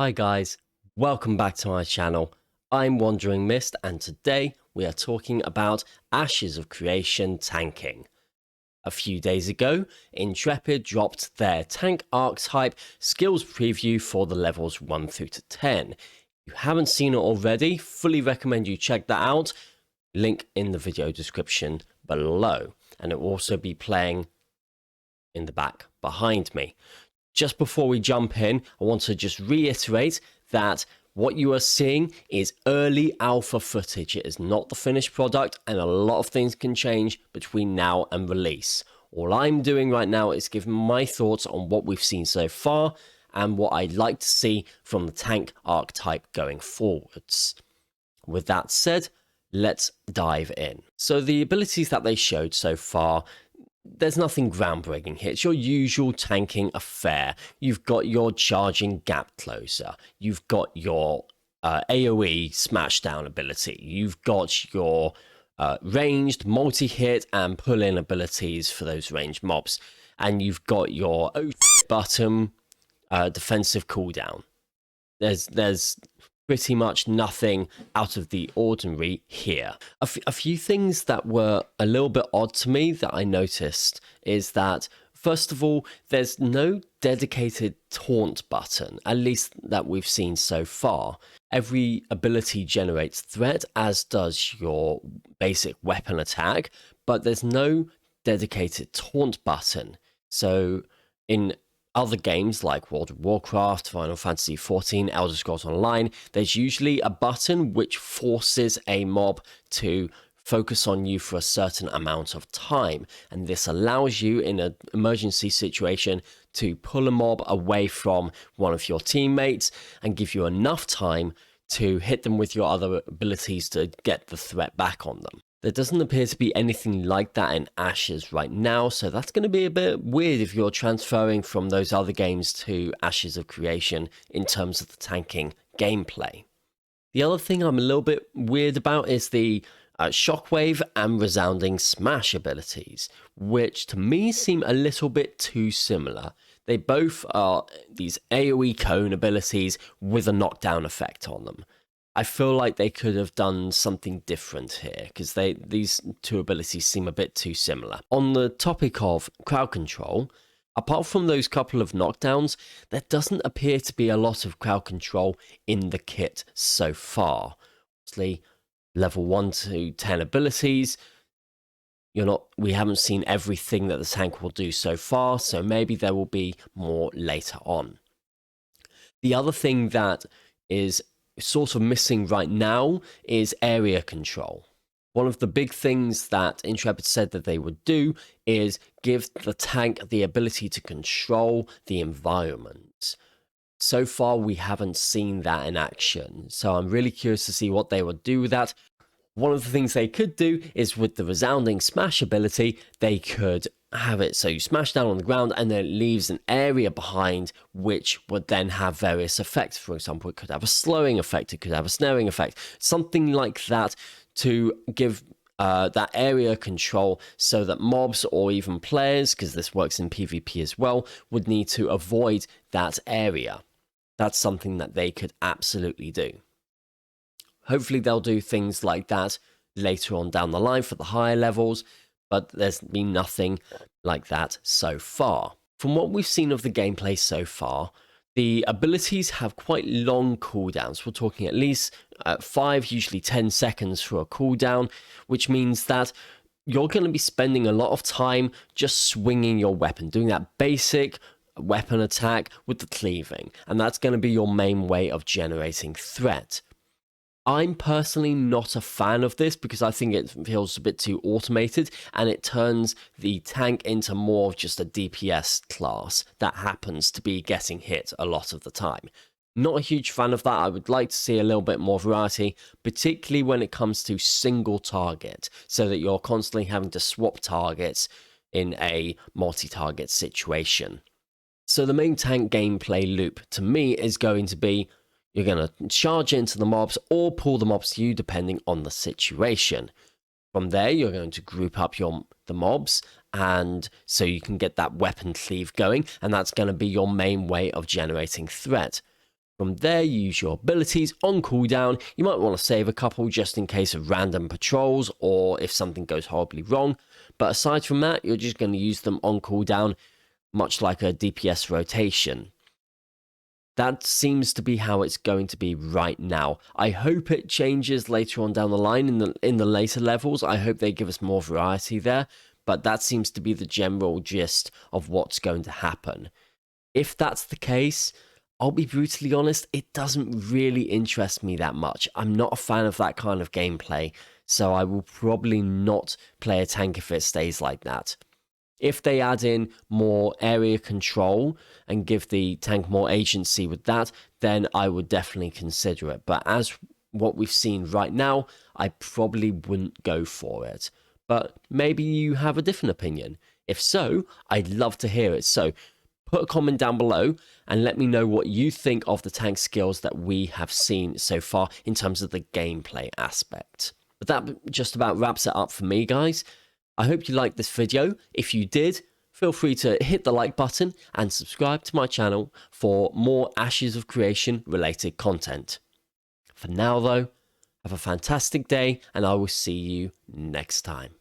Hi guys, welcome back to my channel. I'm Wandering Mist and today we are talking about Ashes of Creation tanking. A few days ago, Intrepid dropped their tank archetype skills preview for the levels 1 through to 10. If you haven't seen it already, fully recommend you check that out. Link in the video description below, and it will also be playing in the back behind me. Just before we jump in, I want to just reiterate that what you are seeing is early alpha footage. It is not the finished product, and a lot of things can change between now and release. All I'm doing right now is giving my thoughts on what we've seen so far and what I'd like to see from the tank archetype going forwards. With that said, let's dive in. So the abilities that they showed so far, there's nothing groundbreaking here. It's your usual tanking affair. You've got your charging gap closer. You've got your AoE smashdown ability. You've got your ranged multi-hit and pull-in abilities for those ranged mobs. And you've got your button defensive cooldown. There's pretty much nothing out of the ordinary here. A few things that were a little bit odd to me that I noticed is that, first of all, there's no dedicated taunt button, at least that we've seen so far. Every ability generates threat, as does your basic weapon attack, but there's no dedicated taunt button. So in other games like World of Warcraft, Final Fantasy XIV, Elder Scrolls Online, there's usually a button which forces a mob to focus on you for a certain amount of time. And this allows you in an emergency situation to pull a mob away from one of your teammates and give you enough time to hit them with your other abilities to get the threat back on them. There doesn't appear to be anything like that in Ashes right now, so that's going to be a bit weird if you're transferring from those other games to Ashes of Creation in terms of the tanking gameplay. The other thing I'm a little bit weird about is the Shockwave and Resounding Smash abilities, which to me seem a little bit too similar. They both are these AoE cone abilities with a knockdown effect on them. I feel like they could have done something different here because these two abilities seem a bit too similar. On the topic of crowd control, apart from those couple of knockdowns, there doesn't appear to be a lot of crowd control in the kit so far. Obviously, level 1 to 10 abilities, we haven't seen everything that the tank will do so far, so maybe there will be more later on. The other thing that is sort of missing right now is area control. One of the big things that Intrepid said that they would do is give the tank the ability to control the environment. So far, we haven't seen that in action, so I'm really curious to see what they would do with that. One of the things they could do is with the Resounding Smash ability, they could have it so you smash down on the ground and then it leaves an area behind which would then have various effects. For example, it could have a slowing effect, it could have a snaring effect, something like that to give that area control so that mobs or even players, because this works in PvP as well, would need to avoid that area. That's something that they could absolutely do. Hopefully they'll do things like that later on down the line for the higher levels, but there's been nothing like that so far. From what we've seen of the gameplay so far, the abilities have quite long cooldowns. We're talking at least 5, usually 10 seconds for a cooldown, which means that you're going to be spending a lot of time just swinging your weapon, doing that basic weapon attack with the cleaving, and that's going to be your main way of generating threat. I'm personally not a fan of this because I think it feels a bit too automated and it turns the tank into more of just a DPS class that happens to be getting hit a lot of the time. Not a huge fan of that. I would like to see a little bit more variety, particularly when it comes to single target, so that you're constantly having to swap targets in a multi-target situation. So the main tank gameplay loop to me is going to be you're going to charge into the mobs or pull the mobs to you depending on the situation. From there, you're going to group up the mobs, and so you can get that weapon cleave going, and that's going to be your main way of generating threat. From there, you use your abilities on cooldown. You might want to save a couple just in case of random patrols or if something goes horribly wrong. But aside from that, you're just going to use them on cooldown, much like a DPS rotation. That seems to be how it's going to be right now. I hope it changes later on down the line in the later levels. I hope they give us more variety there, but that seems to be the general gist of what's going to happen. If that's the case, I'll be brutally honest, it doesn't really interest me that much. I'm not a fan of that kind of gameplay, so I will probably not play a tank if it stays like that. If they add in more area control and give the tank more agency with that, then I would definitely consider it. But as what we've seen right now, I probably wouldn't go for it. But maybe you have a different opinion. If so, I'd love to hear it. So put a comment down below and let me know what you think of the tank skills that we have seen so far in terms of the gameplay aspect. But that just about wraps it up for me, guys. I hope you liked this video. If you did, feel free to hit the like button and subscribe to my channel for more Ashes of Creation related content. For now though, have a fantastic day and I will see you next time.